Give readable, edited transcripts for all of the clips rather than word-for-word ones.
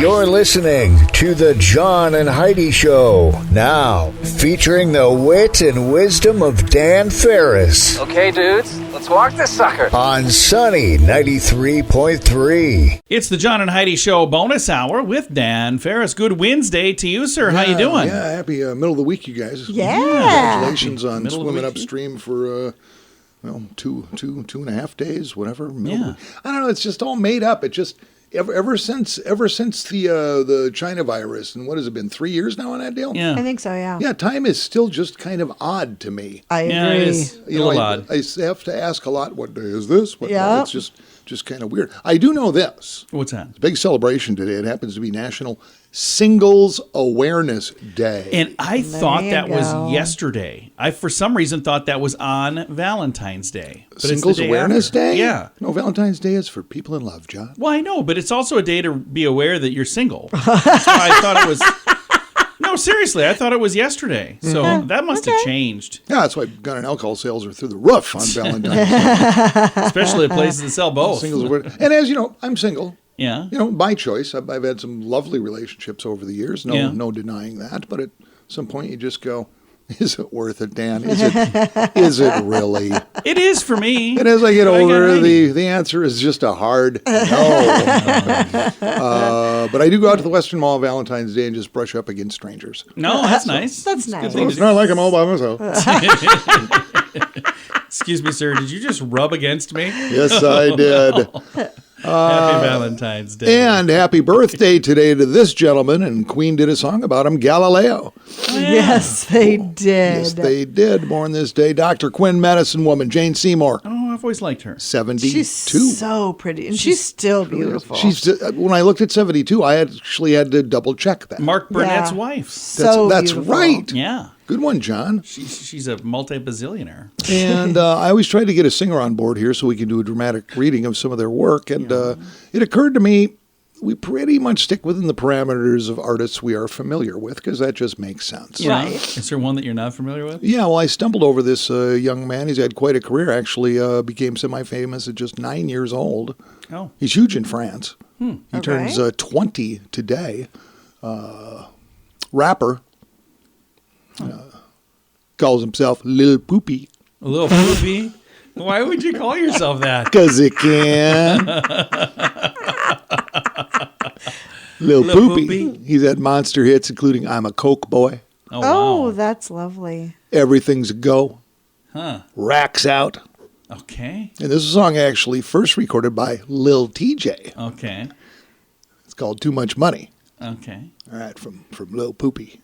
You're listening to The John and Heidi Show. Now, featuring the wit and wisdom of Dan Ferris. Okay, dudes, let's walk this sucker. On Sunny 93.3. It's the John and Heidi Show bonus hour with Dan Ferris. Good Wednesday to you, sir. How you doing? Yeah, happy middle of the week, you guys. Yeah. Congratulations on Middle of the swimming week. upstream for, two and a half days, whatever. Yeah. I don't know. It's just all made up. It just ever since the China virus, and what has it been, 3 years now on that deal? Yeah. I think so, yeah. Yeah, time is still just kind of odd to me. I agree. Yeah, it is. A little odd. I have to ask a lot. What day is this? Yeah. It's just kind of weird. I do know this. What's that? It's a big celebration today. It happens to be National Singles Awareness Day. And I There thought you that was go. yesterday. I, for some reason, thought that was on Valentine's Day. But it's the Singles day Awareness after. Day? Yeah. No, Valentine's Day is for people in love, John. Well, I know, but it's also a day to be aware that you're single. That's why I thought it was... No, seriously, I thought it was yesterday. So that must have changed, Yeah, that's why gun and alcohol sales are through the roof on Valentine's Day. especially at places that sell both. Singles Awareness. And as you know, I'm single. Yeah. You know, by choice. I've had some lovely relationships over the years. No denying that. But at some point, you just go, "Is it worth it, Dan? Is it really?" It is for me. And as I get But older, got the answer is just a hard no. But I do go out to the Western Mall on Valentine's Day and just brush up against strangers. No, that's nice. That's a good nice. thing to It's do. not like I'm all by myself. Excuse me, sir. Did you just rub against me? Yes, I did. Happy Valentine's Day. And happy birthday today to this gentleman, and Queen did a song about him, Galileo. Yes, they did. Yes, they did. Born this day, Dr. Quinn, medicine woman, Jane Seymour, Oh, I've always liked her. 72. She's so pretty, and she's still beautiful. When I looked at 72, I actually had to double check that. Mark Burnett's Yeah. wife. That's beautiful. right. Yeah. Good one, John. She's a multi-bazillionaire. And I always try to get a singer on board here so we can do a dramatic reading of some of their work. And it occurred to me we pretty much stick within the parameters of artists we are familiar with because that just makes sense. Yeah. Right. Is there one that you're not familiar with? Yeah, well, I stumbled over this young man. He's had quite a career, actually. Became semi-famous at just 9 years old. Oh. He's huge in France. He Okay. turns 20 today. Rapper. Calls himself Lil Poopy. A little poopy? Why would you call yourself that? Because he can. Lil Lil Poopy. Poopy. He's had monster hits, including I'm a Coke Boy, Oh, Oh, wow. that's lovely. Everything's a Go, Huh. Racks Out. Okay. And this is a song actually first recorded by Lil TJ. Okay. It's called Too Much Money. Okay. All right, from Lil Poopy.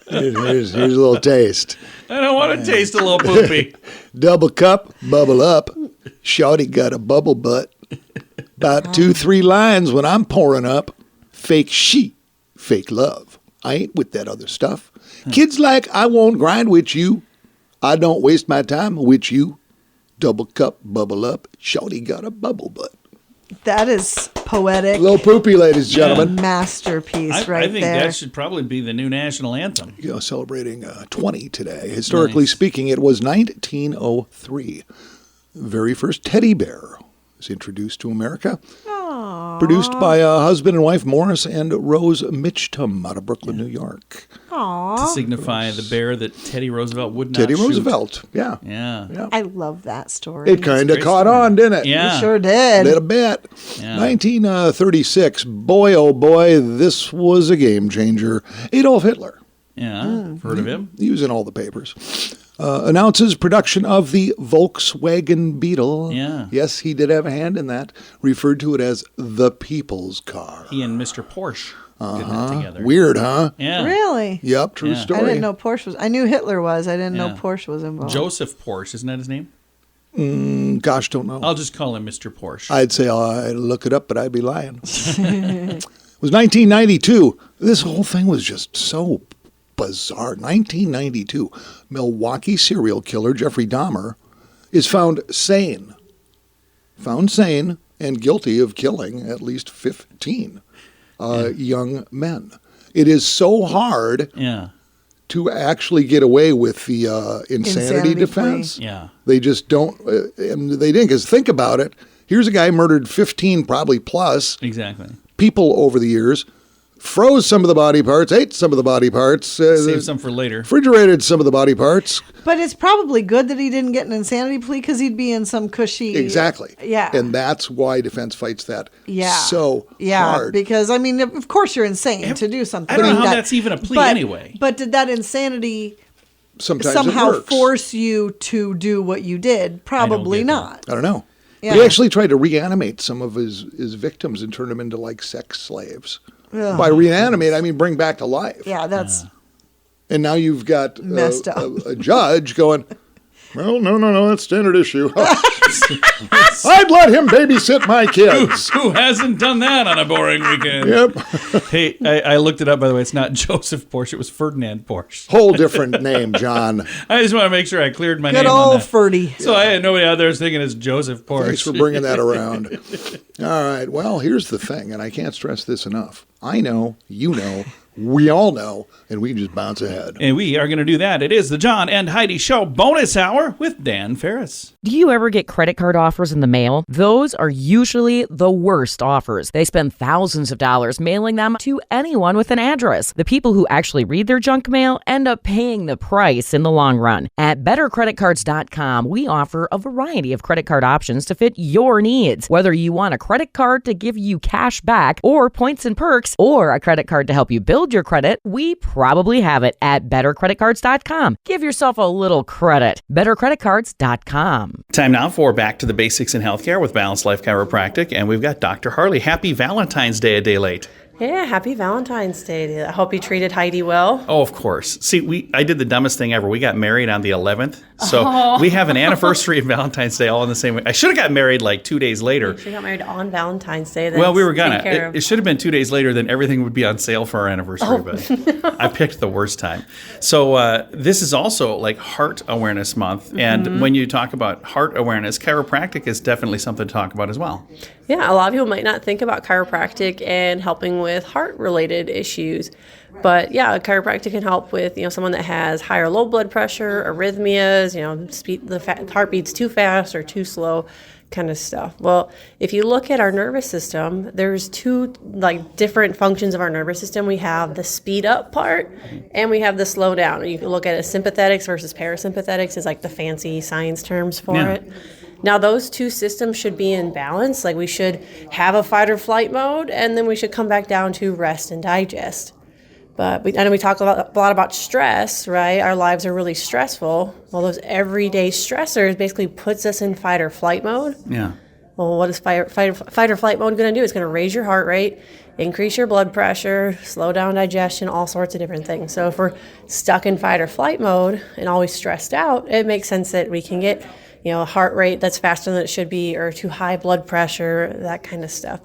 here's a little taste. I don't want to taste a little poopy. Double cup, bubble up. Shawty got a bubble butt. About 2-3 lines when I'm pouring up. Fake she, fake love. I ain't with that other stuff. Kids like, I won't grind with you. I don't waste my time with you. Double cup, bubble up. Shawty got a bubble butt. That is poetic. Lil Poopy, ladies and gentlemen. Masterpiece I right think there. that should probably be the new national anthem. You know, celebrating 20 today. Historically Nice. speaking, it was 1903. The very first teddy bear was introduced to America. Produced by husband and wife Morris and Rose Mitchum out of Brooklyn, New York. To signify the bear that Teddy Roosevelt would not Teddy shoot. Roosevelt, yeah. Yeah. I love that story. It kind of great caught story. on, didn't it? Yeah. Sure A did. little bit. Yeah. 1936. Boy, oh boy, this was a game changer. Adolf Hitler. Yeah. Heard of him? He was in all the papers. Announces production of the Volkswagen Beetle. Yeah. Yes, he did have a hand in that. Referred to it as the people's car. He and Mr. Porsche did that together. Weird, huh? Yeah. Really? Yep, true Yeah. story. I didn't know Porsche was. I knew Hitler was. I didn't know Yeah. Porsche was involved. Joseph Porsche, isn't that his name? Gosh, don't know. I'll just call him Mr. Porsche. I'd say I'd look it up, but I'd be lying. It was 1992. This whole thing was just so bizarre. 1992. Milwaukee serial killer Jeffrey Dahmer is found sane. Found sane and guilty of killing at least 15 young men. It is so hard yeah. to actually get away with the insanity Insanity defense. Yeah. They just don't, and they didn't, because think about it. Here's a guy murdered 15, probably plus, Exactly. people over the years, froze some of the body parts, ate some of the body parts, Save some for later. refrigerated some of the body parts. But it's probably good that he didn't get an insanity plea because he'd be in some cushy. Exactly. Yeah. And that's why defense fights that so Yeah, hard. because, I mean, of course you're insane to do something I don't know like how that. that's even a plea But- anyway. But did that insanity Sometimes somehow it works. force you to do what you did? Probably get that. not. I don't know. Yeah. He actually tried to reanimate some of his victims and turn them into like sex slaves. By reanimate, I mean bring back to life. Yeah, that's And now you've got Messed up. a judge going, well, no, that's standard issue. I'd let him babysit my kids. Who hasn't done that on a boring weekend? Yep. Hey, I looked it up, by the way. It's not Joseph Porsche. It was Ferdinand Porsche. Whole different name, John. I just want to make sure I cleared my good name on old that. Ferdy. So I had nobody out there thinking it's Joseph Porsche. Thanks for bringing that around. All right. Well, here's the thing, and I can't stress this enough. I know, you know, we all know, and we just bounce ahead. And we are going to do that. It is the John and Heidi Show Bonus Hour with Dan Ferris. Do you ever get credit card offers in the mail? Those are usually the worst offers. They spend thousands of dollars mailing them to anyone with an address. The people who actually read their junk mail end up paying the price in the long run. At bettercreditcards.com, we offer a variety of credit card options to fit your needs. Whether you want a credit card to give you cash back or points and perks, or a credit card to help you build your credit, we probably have it at bettercreditcards.com. Give yourself a little credit. bettercreditcards.com. Time now for Back to the Basics in Healthcare with Balanced Life Chiropractic. And we've got Dr. Harley. Happy Valentine's Day a day late. Yeah, happy Valentine's Day. I hope you treated Heidi well. Oh, of course. See, I did the dumbest thing ever. We got married on the 11th. So we have an anniversary and Valentine's Day all in the same week. I should have got married like 2 days later. She got married on Valentine's Day. Well, we were Take gonna. care of- It should have been 2 days later, then everything would be on sale for our anniversary. But I picked the worst time. So this is also like Heart Awareness Month, and when you talk about heart awareness, chiropractic is definitely something to talk about as well. Yeah, a lot of people might not think about chiropractic and helping with heart-related issues. But yeah, chiropractic can help with, someone that has high or low blood pressure, arrhythmias, the heart beats too fast or too slow, kind of stuff. Well, if you look at our nervous system, there's two different functions of our nervous system. We have the speed up part and we have the slow down. You can look at it, sympathetics versus parasympathetics is like the fancy science terms for it. Now, those two systems should be in balance. Like we should have a fight or flight mode, and then we should come back down to rest and digest. But I know we talk a lot about stress, right? Our lives are really stressful. Well, those everyday stressors basically puts us in fight or flight mode. Yeah. Well, what is fight or flight mode going to do? It's going to raise your heart rate, increase your blood pressure, slow down digestion, all sorts of different things. So if we're stuck in fight or flight mode and always stressed out, it makes sense that we can get a heart rate that's faster than it should be, or too high blood pressure, that kind of stuff.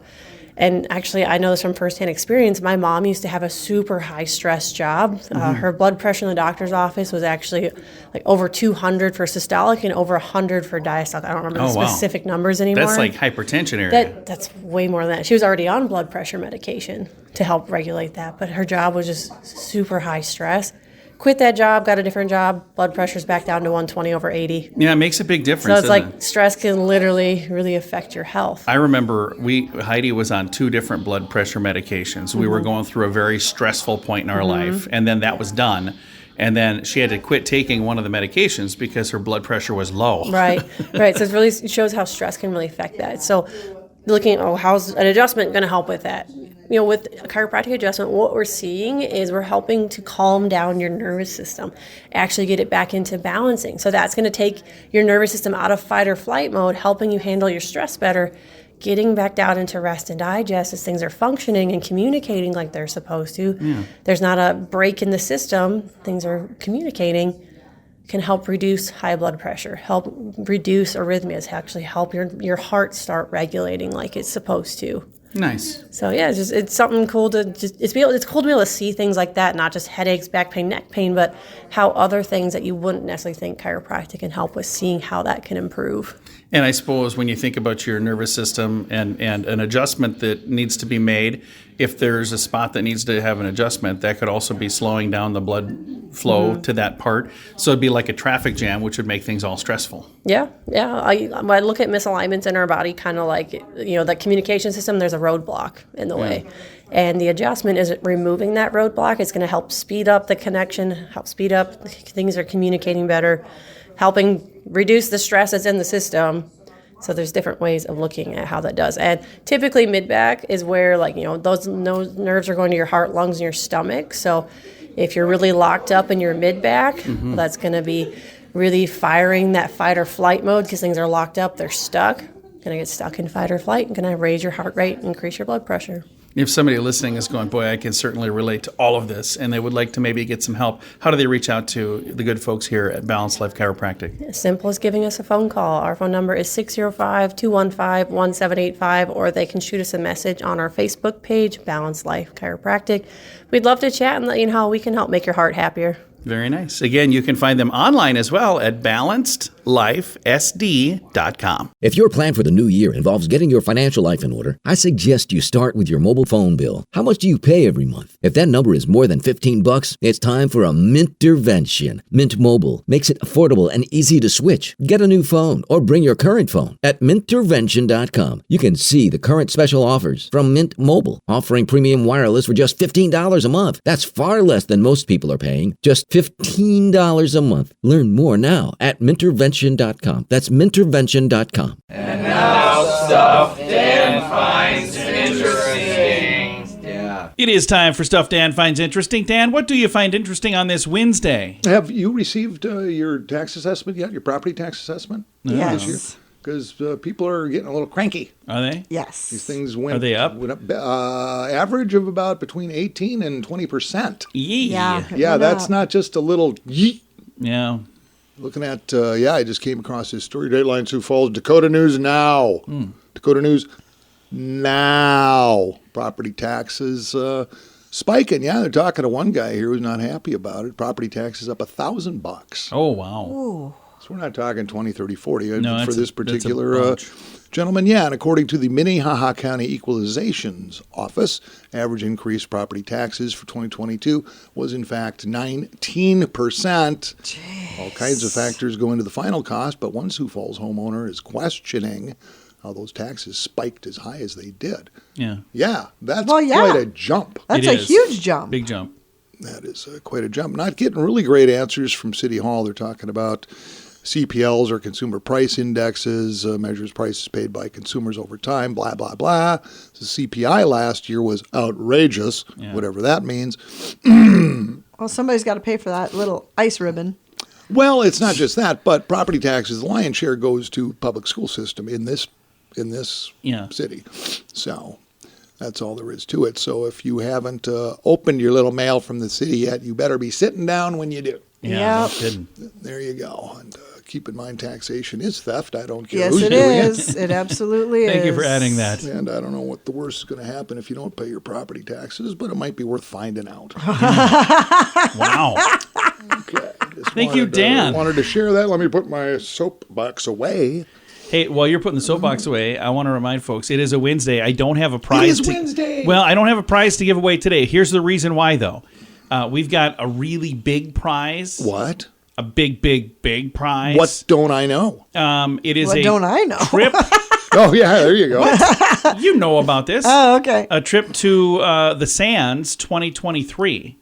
And actually, I know this from firsthand experience. My mom used to have a super high stress job. Her blood pressure in the doctor's office was actually like over 200 for systolic and over 100 for diastolic. I don't remember the specific numbers anymore. That's like hypertension area. That's way more than that. She was already on blood pressure medication to help regulate that, but her job was just super high stress. Quit that job, got a different job, blood pressure's back down to 120 over 80. Yeah, it makes a big difference. So it's like stress can literally really affect your health. I remember Heidi was on 2 different blood pressure medications. We were going through a very stressful point in our life, and then that was done. And then she had to quit taking one of the medications because her blood pressure was low. Right. So it shows how stress can really affect that. So looking at how's an adjustment going to help with that? With a chiropractic adjustment, what we're seeing is we're helping to calm down your nervous system, actually get it back into balancing. So that's going to take your nervous system out of fight or flight mode, helping you handle your stress better, getting back down into rest and digest as things are functioning and communicating like they're supposed to. Yeah. There's not a break in the system. Things are communicating. Can help reduce high blood pressure, help reduce arrhythmias, actually help your heart start regulating like it's supposed to. Nice. So yeah, it's something cool to it's cool to be able to see things like that, not just headaches, back pain, neck pain, but how other things that you wouldn't necessarily think chiropractic can help with, seeing how that can improve. And I suppose when you think about your nervous system and an adjustment that needs to be made, if there's a spot that needs to have an adjustment, that could also be slowing down the blood flow to that part. So it'd be like a traffic jam, which would make things all stressful. Yeah. I look at misalignments in our body kind of like, the communication system, there's a roadblock in the way. And the adjustment is removing that roadblock. It's going to help speed up the connection, help speed up things are communicating better, helping reduce the stress that's in the system. So there's different ways of looking at how that does. And typically mid-back is where those nerves are going to your heart, lungs, and your stomach. So if you're really locked up in your mid-back, that's going to be really firing that fight or flight mode because things are locked up, they're stuck. Going to get stuck in fight or flight and going to raise your heart rate, increase your blood pressure. If somebody listening is going, boy, I can certainly relate to all of this, and they would like to maybe get some help, how do they reach out to the good folks here at Balanced Life Chiropractic? As simple as giving us a phone call. Our phone number is 605-215-1785, or they can shoot us a message on our Facebook page, Balanced Life Chiropractic. We'd love to chat and let you know how we can help make your heart happier. Very nice. Again, you can find them online as well at balancedlifesd.com. If your plan for the new year involves getting your financial life in order, I suggest you start with your mobile phone bill. How much do you pay every month? If that number is more than $15, it's time for a Mintervention. Mint Mobile makes it affordable and easy to switch. Get a new phone or bring your current phone. At Mintervention.com, you can see the current special offers from Mint Mobile, offering premium wireless for just $15 a month. That's far less than most people are paying. Just $15 a month. Learn more now at Mintervention.com. That's Mintervention.com. And now stuff Dan finds interesting. Yeah. It is time for Stuff Dan Finds Interesting. Dan, what do you find interesting on this Wednesday? Have you received your tax assessment yet? Your property tax assessment? Yes. This year? Because people are getting a little cranky. Are they? Yes. These things went. Are they up? Went up average of about between 18 and 20%. Yeah. Yeah, that's not just a little yeet. Yeah. Looking at, I just came across this story. Dateline Sioux Falls, Dakota News Now. Dakota News Now. Property taxes spiking. Yeah, they're talking to one guy here who's not happy about it. Property taxes up $1,000. Oh, wow. Ooh. So we're not talking 20, 30, 40 No, for this particular bunch. gentleman. Yeah, and according to the Minnehaha County Equalizations Office, average increased property taxes for 2022 was in fact 19%. Jeez. All kinds of factors go into the final cost, but one Sioux Falls homeowner is questioning how those taxes spiked as high as they did. Yeah. Yeah, that's quite a jump. That's It a is. huge jump. Big jump. That is quite a jump. Not getting really great answers from City Hall. They're talking about CPLs or consumer price indexes, measures prices paid by consumers over time, blah, blah, blah. The CPI last year was outrageous, whatever that means. Well, somebody's got to pay for that little ice ribbon. Well, it's not just that, but property taxes, the lion's share goes to public school system in this city. So that's all there is to it. So if you haven't opened your little mail from the city yet, you better be sitting down when you do. Yeah. Yep. No kidding. There you go. And keep in mind, taxation is theft. I don't care Yes, who's it doing is. It absolutely is. Thank you for adding that. And I don't know what the worst is going to happen if you don't pay your property taxes, but it might be worth finding out. Wow. Okay. Thank you, Dan. Wanted to share that. Let me put my soapbox away. Hey, while you're putting the soapbox away, I want to remind folks, it is a Wednesday. I don't have a prize. It is Wednesday. Well, I don't have a prize to give away today. Here's the reason why, though. We've got a really big prize. What? A big, big, big prize. What don't I know? It is What a don't I know? trip. Oh, yeah, there you go. You know about this. Oh, okay. A trip to the Sands 2023.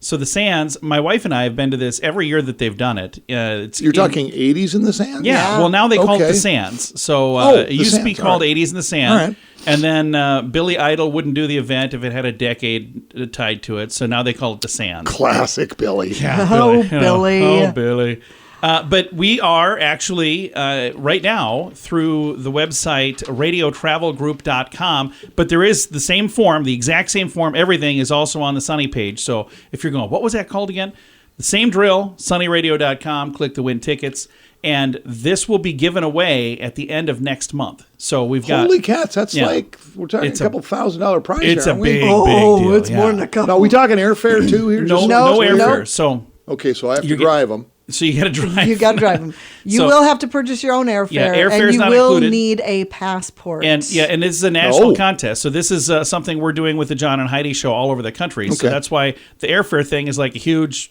So the Sands, my wife and I have been to this every year that they've done it. You're talking 80s in the Sands? Yeah. Well, now they call it Okay. the Sands. So Oh, it the used to be Sands, called all right. 80s in the Sands. All right. And then Billy Idol wouldn't do the event if it had a decade tied to it. So now they call it the Sands. Classic Billy. Yeah, Oh, you know. Billy. Oh, Billy. But we are actually, right now, through the website radiotravelgroup.com, but there is the same form, the exact same form, everything is also on the Sunny page. So if you're going, what was that called again? The same drill, sunnyradio.com, click to win tickets. And this will be given away at the end of next month. So we've got... Holy cats, that's Yeah. like, we're talking It's a couple $1,000 prize It's here, a aren't we? big, big Oh, deal. it's yeah. more than a couple. Now, are we talking airfare too here? No, Just- no Nope. airfare. So Okay, so I have to You're drive them. you got to drive. You got to drive them. You So- will have to purchase your own airfare, Yeah, airfare's and you not will included. need a passport. And this is a national Oh. contest. So this is something we're doing with the John and Heidi show all over the country. So Okay. that's why the airfare thing is like a huge,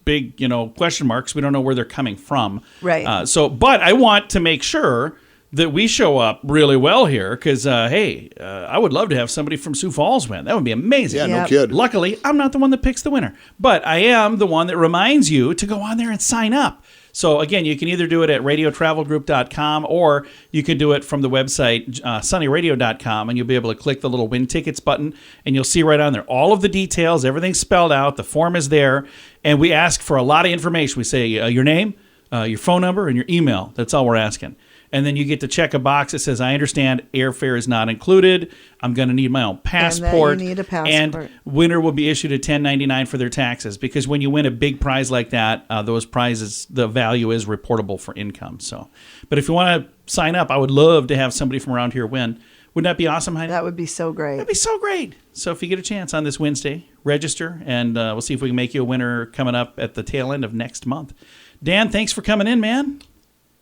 big, question marks. We don't know where they're coming from. Right. But I want to make sure that we show up really well here because, I would love to have somebody from Sioux Falls win. That would be amazing. Yeah, no Yep. kid. Luckily, I'm not the one that picks the winner, but I am the one that reminds you to go on there and sign up. So again, you can either do it at radiotravelgroup.com or you can do it from the website sunnyradio.com, and you'll be able to click the little win tickets button, and you'll see right on there all of the details, everything's spelled out, the form is there, and we ask for a lot of information. We say your name, your phone number, and your email. That's all we're asking. And then you get to check a box that says, I understand airfare is not included. I'm going to need my own passport. you need a passport. And winner will be issued a $10.99 for their taxes, because when you win a big prize like that, those prizes, the value is reportable for income. So, but if you want to sign up, I would love to have somebody from around here win. Wouldn't that be awesome, Heidi? that would be so great. That'd be so great. So if you get a chance on this Wednesday, register, and we'll see if we can make you a winner coming up at the tail end of next month. Dan, thanks for coming in, man.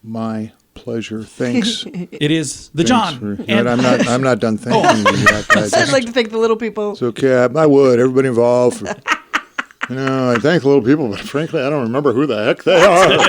My pleasure. Thanks. It is the Thanks John. for- and I'm not done thanking you yet. I'd like to thank the little people. It's okay. I would. Everybody involved. For, I thank the little people, but frankly, I don't remember who the heck they are.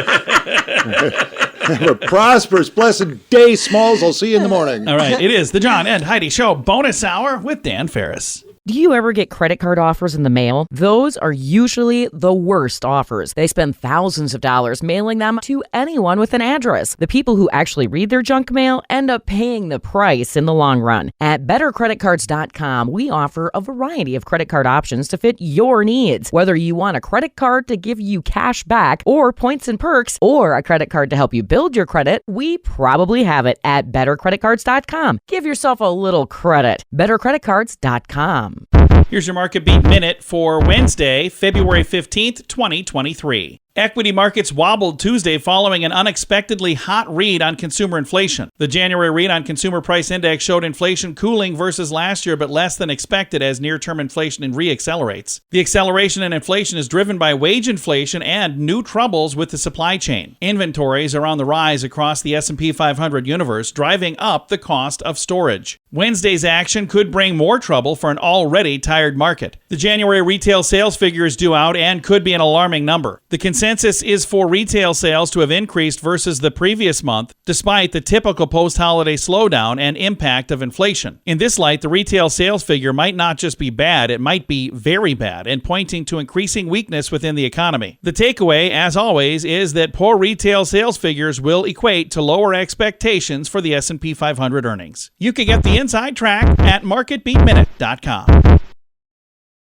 Have a prosperous, blessed day, Smalls. I'll see you in the morning. All right, it is the John and Heidi Show bonus hour with Dan Ferris. Do you ever get credit card offers in the mail? Those are usually the worst offers. They spend thousands of dollars mailing them to anyone with an address. The people who actually read their junk mail end up paying the price in the long run. At bettercreditcards.com, we offer a variety of credit card options to fit your needs. Whether you want a credit card to give you cash back or points and perks, or a credit card to help you build your credit, we probably have it at bettercreditcards.com. Give yourself a little credit. bettercreditcards.com. Here's your Market Beat Minute for Wednesday, February 15th, 2023. Equity markets wobbled Tuesday following an unexpectedly hot read on consumer inflation. The January read on Consumer Price Index showed inflation cooling versus last year, but less than expected as near-term inflation re-accelerates. The acceleration in inflation is driven by wage inflation and new troubles with the supply chain. Inventories are on the rise across the S&P 500 universe, driving up the cost of storage. Wednesday's action could bring more trouble for an already tired market. The January retail sales figure is due out and could be an alarming number. The consensus is for retail sales to have increased versus the previous month, despite the typical post-holiday slowdown and impact of inflation. In this light, the retail sales figure might not just be bad, it might be very bad, and pointing to increasing weakness within the economy. The takeaway, as always, is that poor retail sales figures will equate to lower expectations for the S&P 500 earnings. You can get the inside track at marketbeatminute.com.